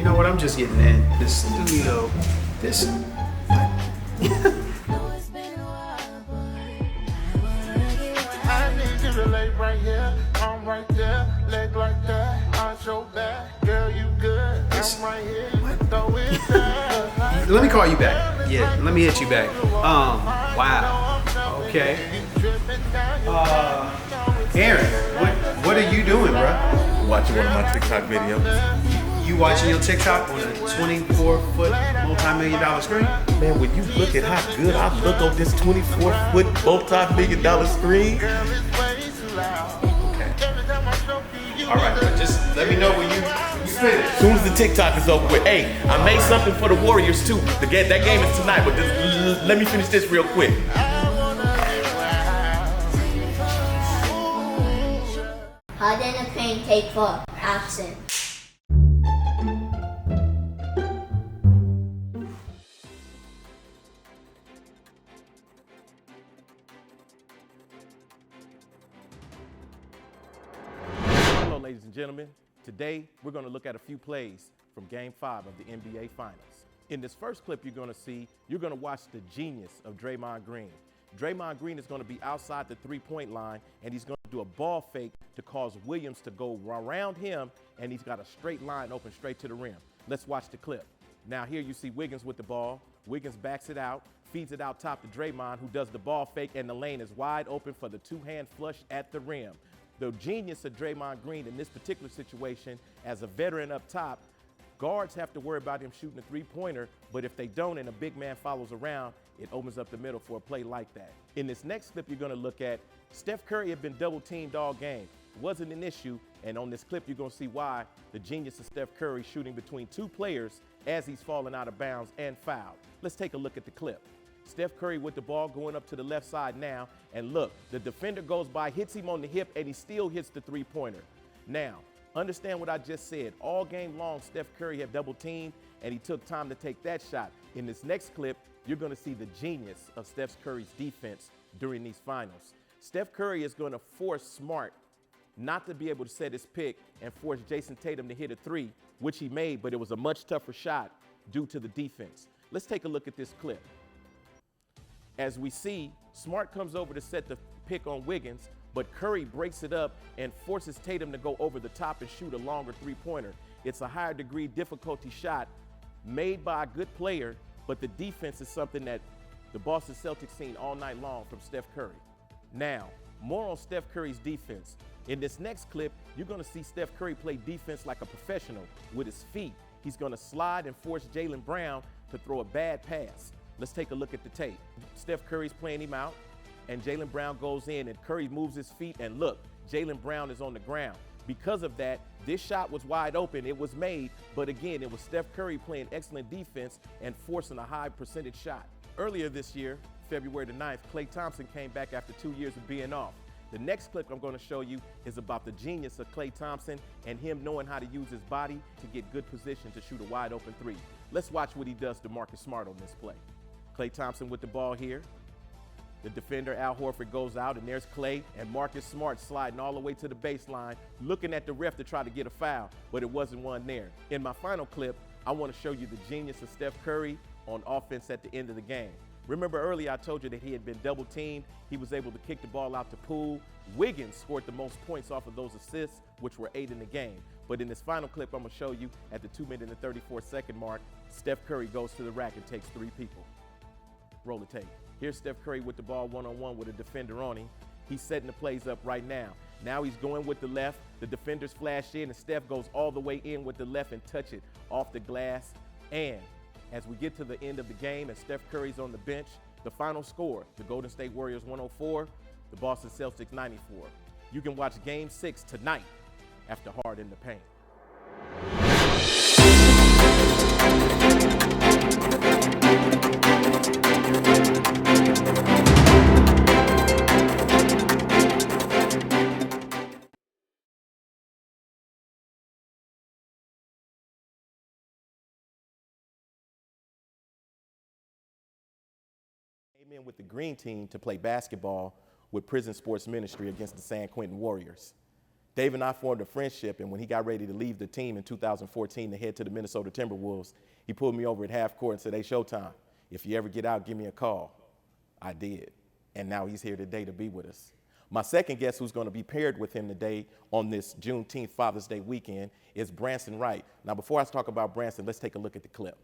know what? I'm just getting in. This studio, this. I need you to lay right here, I'm right there, leg like that, on your back, girl you good, I'm right here, throw it down. Let me call you back. Yeah, let me hit you back. Wow. Okay. Aaron, what are you doing, bro? Watching one of my TikTok videos. You watching your TikTok on a 24-foot multi-million-dollar screen? Man, when you look at how good I look on this 24-foot multi-million-dollar screen. Okay. All right, but just let me know when you finish. As soon as the TikTok is over with. Hey, I made something for the Warriors too. That game is tonight, but let me finish this real quick. How did the pain take for action? Hello, ladies and gentlemen. Today, we're going to look at a few plays from Game 5 of the NBA Finals. In this first clip you're going to watch the genius of Draymond Green. Draymond Green is going to be outside the three-point line, and he's going to do a ball fake to cause Williams to go around him, and he's got a straight line open straight to the rim. Let's watch the clip. Now here you see Wiggins with the ball. Wiggins backs it out, feeds it out top to Draymond, who does the ball fake, and the lane is wide open for the two-hand flush at the rim. The genius of Draymond Green in this particular situation, as a veteran up top, guards have to worry about him shooting a three-pointer, but if they don't and a big man follows around, it opens up the middle for a play like that. In this next clip you're going to look at, Steph Curry had been double-teamed all game. It wasn't an issue, and on this clip you're going to see why the genius of Steph Curry shooting between two players as he's falling out of bounds and fouled. Let's take a look at the clip. Steph Curry with the ball going up to the left side now, and look, the defender goes by, hits him on the hip, and he still hits the three-pointer. Now, understand what I just said. All game long, Steph Curry had double teamed, and he took time to take that shot. In this next clip, you're going to see the genius of Steph Curry's defense during these finals. Steph Curry is going to force Smart not to be able to set his pick and force Jason Tatum to hit a three, which he made, but it was a much tougher shot due to the defense. Let's take a look at this clip. As we see, Smart comes over to set the pick on Wiggins, but Curry breaks it up and forces Tatum to go over the top and shoot a longer three-pointer. It's a higher degree difficulty shot made by a good player, but the defense is something that the Boston Celtics seen all night long from Steph Curry. Now, more on Steph Curry's defense. In this next clip, you're going to see Steph Curry play defense like a professional with his feet. He's going to slide and force Jaylen Brown to throw a bad pass. Let's take a look at the tape. Steph Curry's playing him out, and Jaylen Brown goes in, and Curry moves his feet, and look, Jaylen Brown is on the ground. Because of that, this shot was wide open. It was made, but again, it was Steph Curry playing excellent defense and forcing a high percentage shot. Earlier this year, February the 9th, Klay Thompson came back after 2 years of being off. The next clip I'm going to show you is about the genius of Klay Thompson and him knowing how to use his body to get good position to shoot a wide open three. Let's watch what he does to Marcus Smart on this play. Klay Thompson with the ball here. The defender, Al Horford, goes out, and there's Klay and Marcus Smart sliding all the way to the baseline, looking at the ref to try to get a foul, but it wasn't one there. In my final clip, I want to show you the genius of Steph Curry on offense at the end of the game. Remember earlier I told you that he had been double teamed. He was able to kick the ball out to Poole. Wiggins scored the most points off of those assists, which were 8 in the game. But in this final clip I'm going to show you at the 2-minute and 34-second mark, Steph Curry goes to the rack and takes 3 people. Roll the tape. Here's Steph Curry with the ball one-on-one with a defender on him. He's setting the plays up right now. Now he's going with the left. The defenders flash in, and Steph goes all the way in with the left and touch it off the glass. And as we get to the end of the game and Steph Curry's on the bench, the final score, the Golden State Warriors 104, the Boston Celtics 94. You can watch Game 6 tonight after Hard in the Paint. Came in with the green team to play basketball with Prison Sports Ministry against the San Quentin Warriors. Dave and I formed a friendship, and when he got ready to leave the team in 2014 to head to the Minnesota Timberwolves, he pulled me over at half court and said, "Hey, Showtime, if you ever get out, give me a call." I did, and now he's here today to be with us. My second guest who's going to be paired with him today on this Juneteenth Father's Day weekend is Branson Wright. Now, before I talk about Branson, let's take a look at the clip.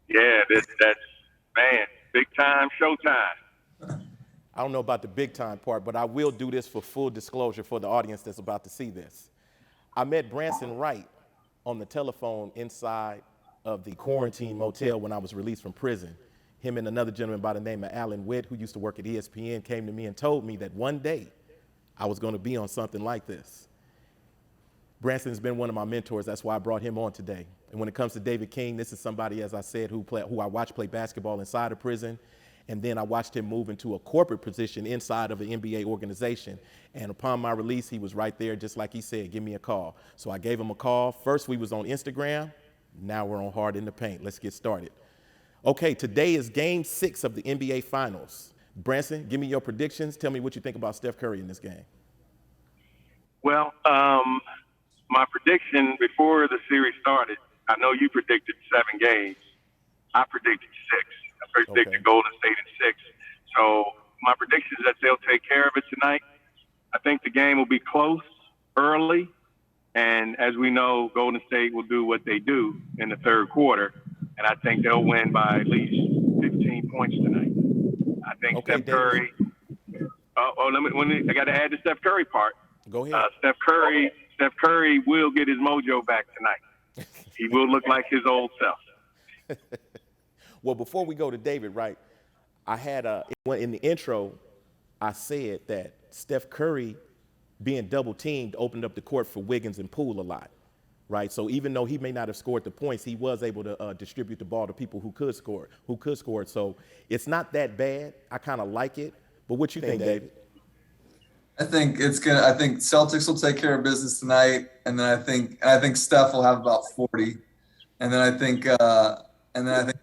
Yeah, that's man, big time showtime. I don't know about the big time part, but I will do this for full disclosure for the audience that's about to see this. I met Branson Wright on the telephone inside of the quarantine motel when I was released from prison. Him and another gentleman by the name of Alan Witt, who used to work at ESPN, came to me and told me that one day I was going to be on something like this. Branson's been one of my mentors. That's why I brought him on today. And when it comes to David King, this is somebody, as I said, who I watched play basketball inside of prison. And then I watched him move into a corporate position inside of an NBA organization. And upon my release, he was right there, just like he said, give me a call. So I gave him a call. First, we was on Instagram. Now we're on Hard in the Paint. Let's get started. Okay, today is Game 6 of the NBA Finals. Branson, give me your predictions. Tell me what you think about Steph Curry in this game. Well, my prediction before the series started, I know you predicted 7 games. I predicted 6. I predicted Golden State in 6. So my prediction is that they'll take care of it tonight. I think the game will be close early. And as we know, Golden State will do what they do in the third quarter. And I think they'll win by at least 15 points tonight. I think Steph Curry. I got to add the Steph Curry part. Go ahead. Steph Curry will get his mojo back tonight. He will look like his old self. Well, before we go to David, right, I had in the intro, I said that Steph Curry being double teamed opened up the court for Wiggins and Poole a lot, right? So even though he may not have scored the points, he was able to distribute the ball to people who could score. So it's not that bad. I kind of like it. But what you think, David? I think Celtics will take care of business tonight, and then I think Steph will have about 40, and then I think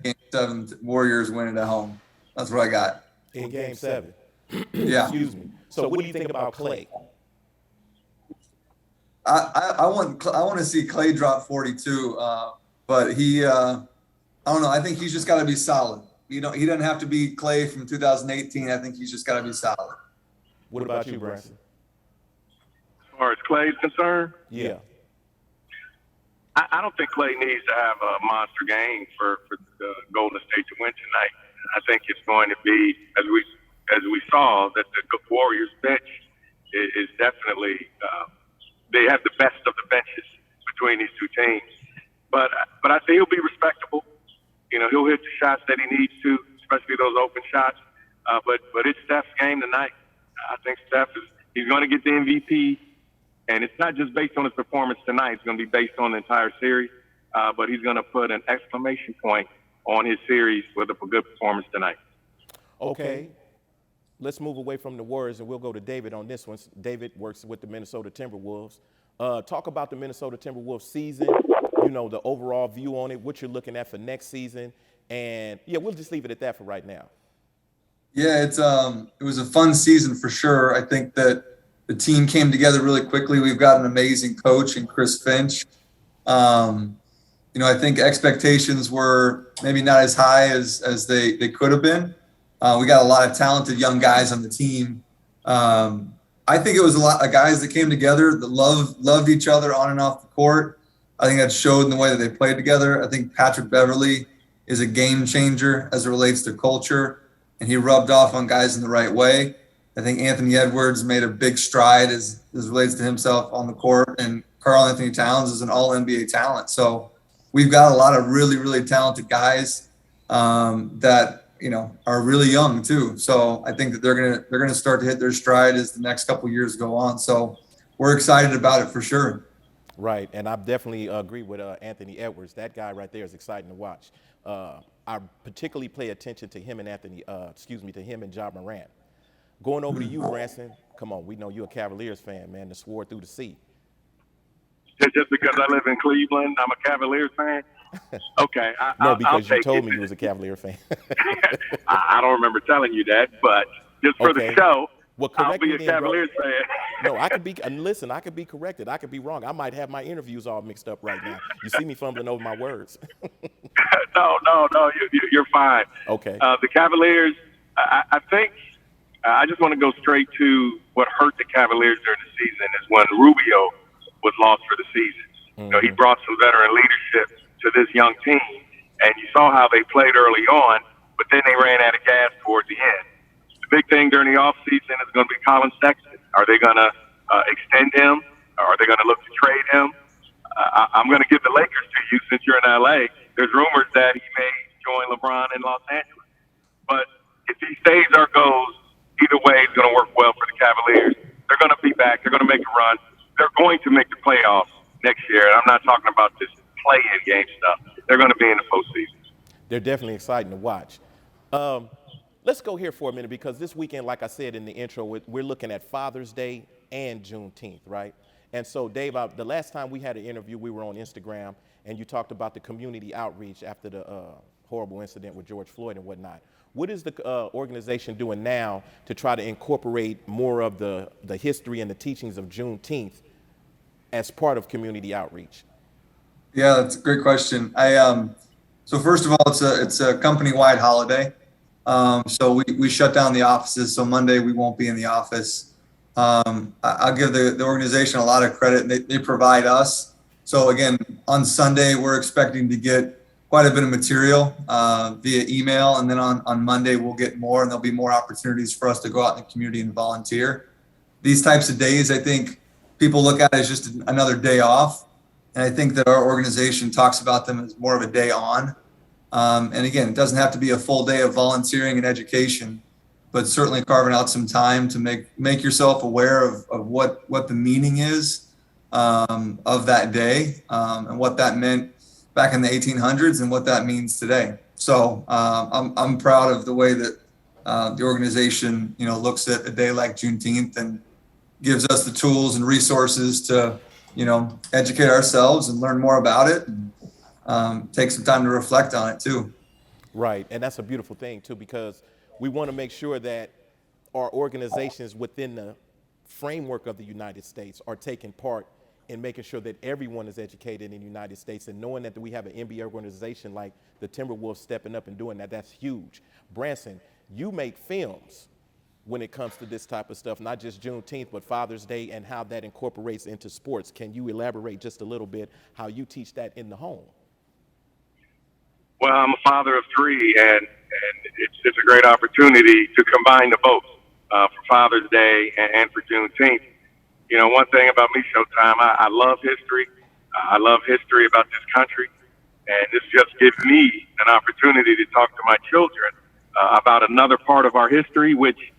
Game 7 Warriors win it at home. That's what I got. In Game 7. Yeah. Excuse me. So what do you think about Klay? I want to see Klay drop 42, but he I don't know. I think he's just got to be solid. He doesn't have to be Klay from 2018. I think he's just got to be solid. What about you, Branson? As far as Klay's concerned, yeah. I don't think Klay needs to have a monster game for Golden State to win tonight. I think it's going to be, as we saw, that the Warriors bench is definitely they have the best of the benches between these two teams. But I think he'll be respectable. You know, he'll hit the shots that he needs to, especially those open shots. But it's Steph's game tonight. I think he's going to get the MVP, and it's not just based on his performance tonight. It's going to be based on the entire series, but he's going to put an exclamation point on his series with a good performance tonight. Okay. Let's move away from the Warriors, and we'll go to David on this one. David works with the Minnesota Timberwolves. Talk about the Minnesota Timberwolves season, you know, the overall view on it, what you're looking at for next season. And, yeah, we'll just leave it at that for right now. Yeah, it was a fun season for sure. I think that the team came together really quickly. We've got an amazing coach in Chris Finch. Um, I think expectations were maybe not as high as they could have been. We got a lot of talented young guys on the team. I think it was a lot of guys that came together that loved each other on and off the court. I think that showed in the way that they played together. I think Patrick Beverly is a game changer as it relates to culture, and he rubbed off on guys in the right way. I think Anthony Edwards made a big stride as relates to himself on the court, and Karl Anthony Towns is an all NBA talent. So we've got a lot of really, really talented guys that are really young too. So I think that they're gonna start to hit their stride as the next couple of years go on. So we're excited about it for sure. Right, and I definitely agree with Anthony Edwards. That guy right there is exciting to watch. I particularly pay attention to him and to him and Ja Morant. Going over to you, Branson. Come on, we know you're a Cavaliers fan, man. The sword through the sea. Just because I live in Cleveland, I'm a Cavaliers fan. Okay, No, I'll because you take told it. me you was a Cavalier fan. I don't remember telling you that, but just for Okay. the show, Well, I'll correct be me a then, bro. Cavaliers fan. No, I could be, and listen, I could be corrected. I could be wrong. I might have my interviews all mixed up right now. You see me fumbling over my words. No, you're fine. Okay. The Cavaliers, I think, I just want to go straight to what hurt the Cavaliers during the season is when Rubio was lost for the season. He brought some veteran leadership to this young team, and you saw how they played early on, but then they ran out of gas towards the end. The big thing during the offseason is going to be Colin Sexton. Are they going to extend him? Or are they going to look to trade him? I'm going to give the Lakers to you since you're in LA. There's rumors that he may join LeBron in Los Angeles. But if he stays or goes, either way, it's going to work well for the Cavaliers. They're going to be back. They're going to make a run. They're going to make the playoffs next year. And I'm not talking about this play-in game stuff. They're going to be in the postseason. They're definitely exciting to watch. Let's go here for a minute because this weekend, like I said in the intro, we're looking at Father's Day and Juneteenth, right? And so, Dave, the last time we had an interview, we were on Instagram, and you talked about the community outreach after the horrible incident with George Floyd and whatnot. What is the organization doing now to try to incorporate more of the history and the teachings of Juneteenth as part of community outreach? Yeah, that's a great question. So first of all, it's a company-wide holiday. So we shut down the offices. So Monday we won't be in the office. I'll give the organization a lot of credit. They provide us. So again, on Sunday we're expecting to get quite a bit of material via email, and then on Monday we'll get more, and there'll be more opportunities for us to go out in the community and volunteer. These types of days, I think people look at it as just another day off. And I think that our organization talks about them as more of a day on. And again, it doesn't have to be a full day of volunteering and education, but certainly carving out some time to make yourself aware of what the meaning is of that day and what that meant back in the 1800s and what that means today. So I'm proud of the way that the organization looks at a day like Juneteenth and gives us the tools and resources to educate ourselves and learn more about it, and take some time to reflect on it too. Right, and that's a beautiful thing too, because we want to make sure that our organizations within the framework of the United States are taking part in making sure that everyone is educated in the United States, and knowing that we have an NBA organization like the Timberwolves stepping up and doing that, that's huge. Branson, you make films when it comes to this type of stuff, not just Juneteenth, but Father's Day and how that incorporates into sports. Can you elaborate just a little bit how you teach that in the home? Well, I'm a father of three, and it's a great opportunity to combine the both for Father's Day and for Juneteenth. One thing about me, Showtime, I love history. I love history about this country, and this just gives me an opportunity to talk to my children about another part of our history, which,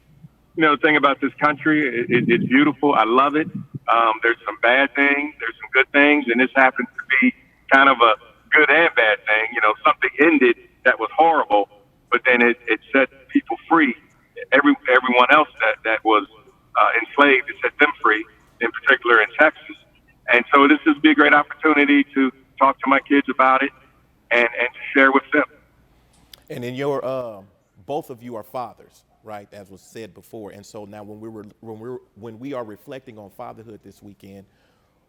the thing about this country, it's beautiful. I love it. There's some bad things. There's some good things. And this happens to be kind of a good and bad thing. Something ended that was horrible, but then it set people free. Everyone else that was enslaved, it set them free, in particular in Texas. And so this would be a great opportunity to talk to my kids about it and to share with them. And in your both both of you are fathers, right? As was said before. And so now when we are reflecting on fatherhood this weekend,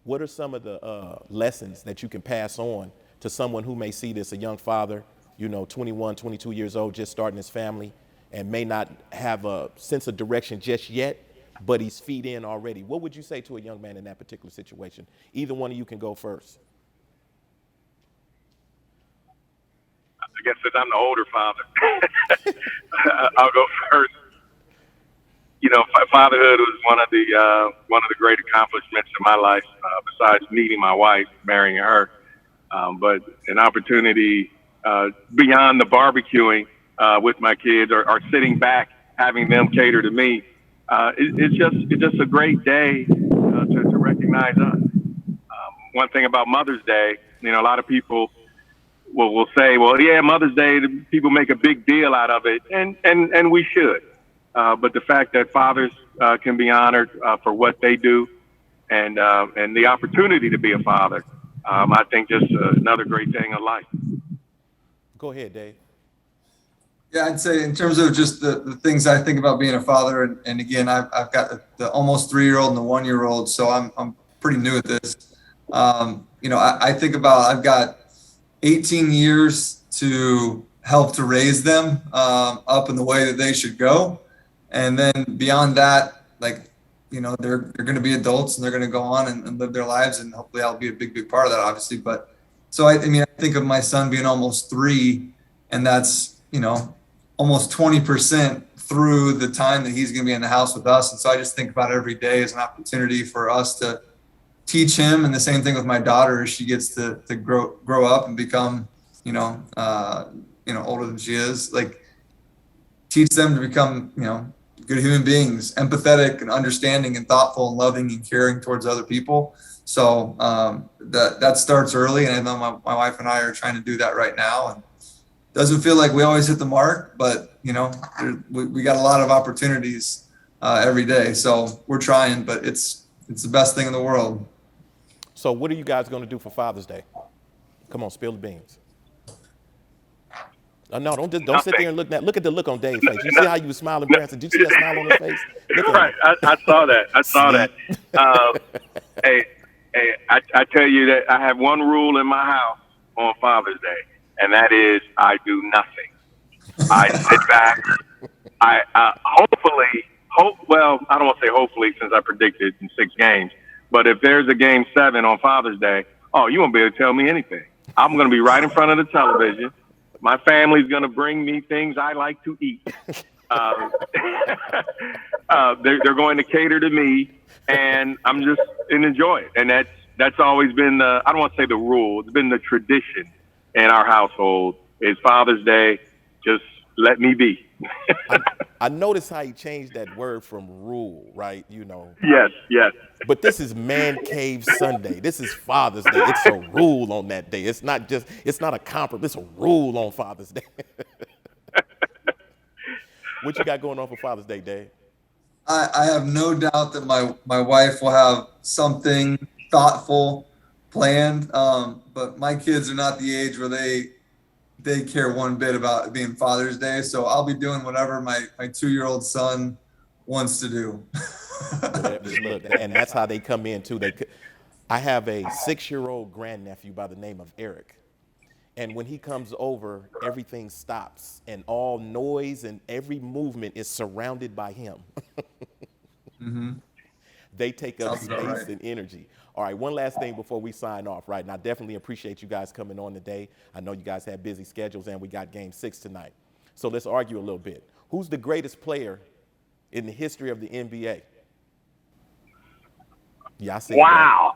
what are some of the lessons that you can pass on to someone who may see this, a young father, 21, 22 years old, just starting his family, and may not have a sense of direction just yet, but he's feet in already? What would you say to a young man in that particular situation? Either one of you can go first. I guess since I'm the older father, I'll go first. Fatherhood was one of the great accomplishments of my life, besides meeting my wife, marrying her. But an opportunity beyond the barbecuing with my kids, or sitting back, having them cater to me. It's just a great day to recognize us. One thing about Mother's Day, a lot of people will say, well, yeah, Mother's Day, people make a big deal out of it, and we should. But the fact that fathers can be honored for what they do, and the opportunity to be a father, I think just another great thing in life. Go ahead, Dave. Yeah, I'd say in terms of just the things I think about being a father, and again, I've got the almost 3-year-old and the 1-year-old, so I'm pretty new at this. I think about, I've got 18 years to help to raise them up in the way that they should go. And then beyond that, they're going to be adults and they're going to go on and live their lives. And hopefully I'll be a big part of that, obviously. But so, I think of my son being almost 3, and that's, almost 20% through the time that he's going to be in the house with us. And so I just think about every day as an opportunity for us to teach him. And the same thing with my daughter, as she gets to grow up and become, older than she is, teach them to become, good human beings, empathetic and understanding and thoughtful and loving and caring towards other people. So that starts early, and I know my wife and I are trying to do that right now. And doesn't feel like we always hit the mark, but we got a lot of opportunities every day. So we're trying, but it's the best thing in the world. So what are you guys going to do for Father's Day? Come on, spill the beans. No, don't sit there and look at the look on Dave's face. You see how you were smiling, Branson? Did you see that smile on his face? Right, I saw that. I saw that. Hey, I tell you that I have one rule in my house on Father's Day, and that is I do nothing. I sit back. I don't want to say hopefully, since I predicted in 6 games, but if there's a game 7 on Father's Day, you won't be able to tell me anything. I'm going to be right in front of the television. My family's going to bring me things I like to eat. They're going to cater to me, and I'm just enjoy it. And that's always been I don't want to say the rule. It's been the tradition in our household. Is Father's Day, just let me be. I noticed how he changed that word from rule, right? Yes. But this is Man Cave Sunday. This is Father's Day. It's a rule on that day. It's not a compromise. It's a rule on Father's Day. What you got going on for Father's Day, Dave? I have no doubt that my wife will have something thoughtful planned. But my kids are not the age where they care one bit about it being Father's Day. So I'll be doing whatever my 2-year-old son wants to do. And that's how they come in too. I have a 6-year-old grandnephew by the name of Eric. And when he comes over, everything stops, and all noise and every movement is surrounded by him. Mm-hmm. They take up Sounds space right. and energy. All right, one last thing before we sign off, right? And I definitely appreciate you guys coming on today. I know you guys had busy schedules, and we got game 6 tonight. So let's argue a little bit. Who's the greatest player in the history of the NBA? Yeah, I said Wow.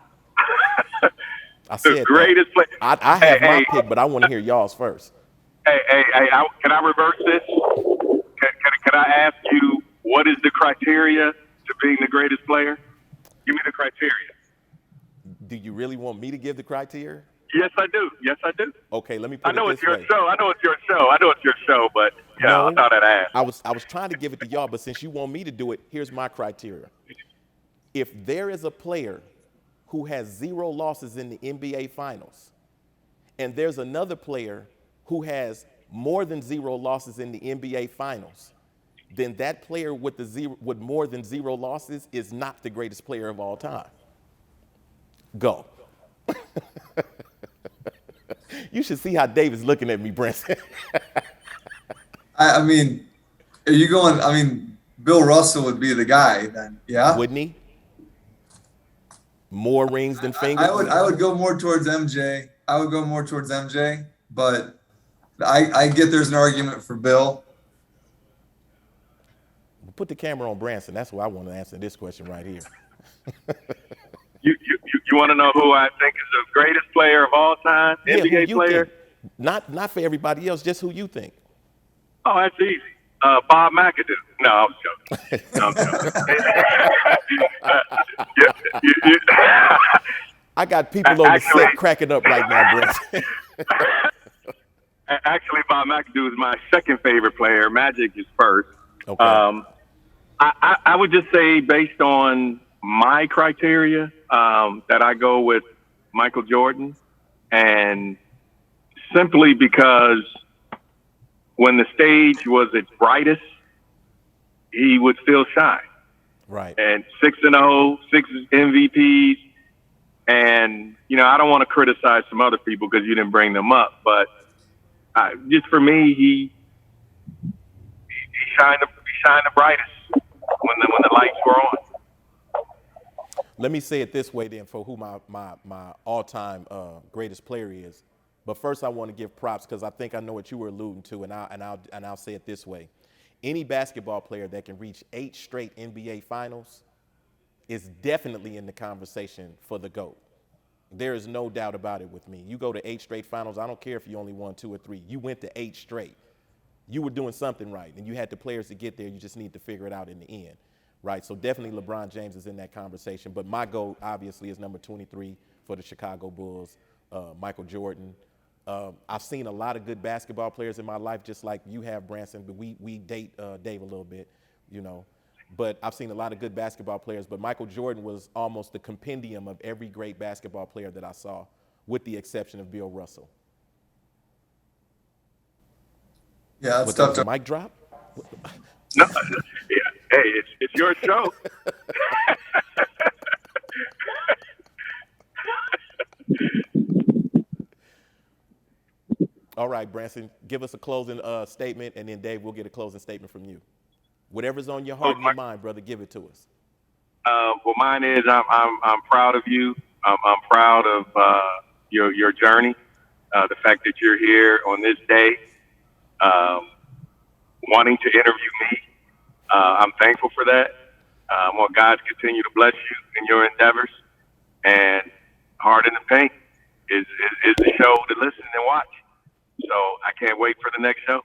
I said the greatest player. I have my pick, but I want to hear y'all's first. Hey, can I reverse this? Can I ask you, what is the criteria to being the greatest player? Give me the criteria. Do you really want me to give the criteria? Yes, I do. Okay, let me put it this way. I know it's your show, but No, I thought I'd ask. I was trying to give it to y'all, but since you want me to do it, here's my criteria. If there is a player who has 0 losses in the NBA Finals, and there's another player who has more than 0 losses in the NBA Finals, then that player with more than 0 losses is not the greatest player of all time. Go. You should see how David's looking at me, Branson. I mean, are you going? I mean, Bill Russell would be the guy then. Yeah. Wouldn't he? More rings than fingers. I would go more towards MJ. I would go more towards MJ, but I get there's an argument for Bill. Put the camera on Branson. That's why I want to answer this question right here. You want to know who I think is the greatest player of all time? Yeah, NBA player? Think. Not for everybody else, just who you think. Oh, that's easy. Bob McAdoo. No, I'm joking. No, I'm joking. I got people on the set cracking up right now, Branson. Actually, Bob McAdoo is my second favorite player. Magic is first. Okay. I would just say, based on my criteria, that I go with Michael Jordan, and simply because when the stage was its brightest, he would still shine. Right. And 6-0, 6 MVPs, and I don't want to criticize some other people because you didn't bring them up, but just for me, he shined the brightest when the lights were on. Let me say it this way then, for who my all-time greatest player is. But first, I want to give props because I think I know what you were alluding to, and I'll say it this way: any basketball player that can reach 8 straight NBA Finals is definitely in the conversation for the GOAT. There is no doubt about it with me. You go to 8 straight Finals. I don't care if you only won 2 or 3. You went to 8 straight. You were doing something right, and you had the players to get there. You just need to figure it out in the end. Right, so definitely LeBron James is in that conversation. But my GOAT, obviously, is number 23 for the Chicago Bulls, Michael Jordan. I've seen a lot of good basketball players in my life, just like you have, Branson. But we date Dave a little bit, But I've seen a lot of good basketball players. But Michael Jordan was almost the compendium of every great basketball player that I saw, with the exception of Bill Russell. Yeah, that's tough. Mic drop? No, yeah. Hey, it's your show. All right, Branson, give us a closing statement, and then Dave, we'll get a closing statement from you. Whatever's on your heart and your mind, brother, give it to us. Well, mine is I'm proud of you. I'm proud of your journey. The fact that you're here on this day, wanting to interview me. I'm thankful for that. I want God to continue to bless you in your endeavors. And Hard in the Paint is the show to listen and watch. So I can't wait for the next show.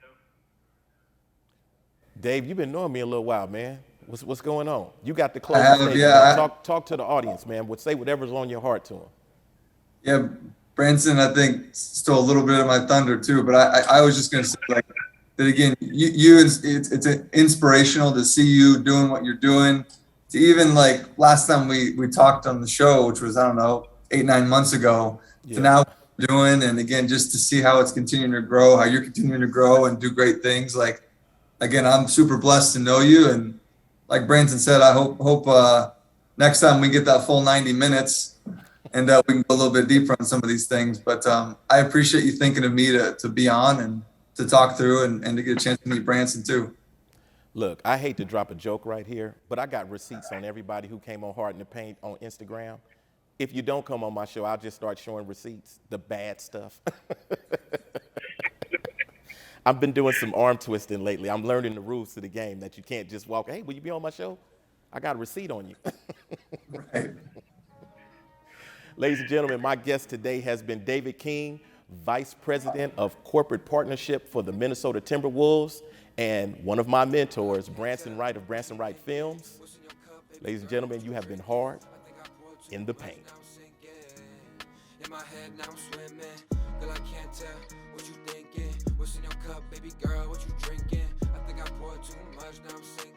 Dave, you've been knowing me a little while, man. What's going on? You got the closing statement. Yeah. Talk to the audience, man. Say whatever's on your heart to them. Yeah, Branson, I think stole a little bit of my thunder too, but I was just going to say that again, it's inspirational to see you doing what you're doing. To even last time we talked on the show, which was, 8-9 months ago, to now doing, and again, just to see how it's continuing to grow, how you're continuing to grow and do great things. Again, I'm super blessed to know you. And like Branson said, I hope next time we get that full 90 minutes and we can go a little bit deeper on some of these things. But I appreciate you thinking of me to be on and to talk through and to get a chance to meet Branson too. Look, I hate to drop a joke right here, but I got receipts on everybody who came on Hard in the Paint on Instagram. If you don't come on my show, I'll just start showing receipts, the bad stuff. I've been doing some arm twisting lately. I'm learning the rules to the game that you can't just walk, hey, will you be on my show? I got a receipt on you. Right. Ladies and gentlemen, my guest today has been David King, Vice President of Corporate Partnership for the Minnesota Timberwolves, and one of my mentors, Branson Wright of Branson Wright Films. Ladies and gentlemen, you have been Hard in the Paint. In my head now I'm swimming, girl I can't tell what you thinking. What's in your cup, baby girl, what you drinking? I think I poured too much, now I'm sinking.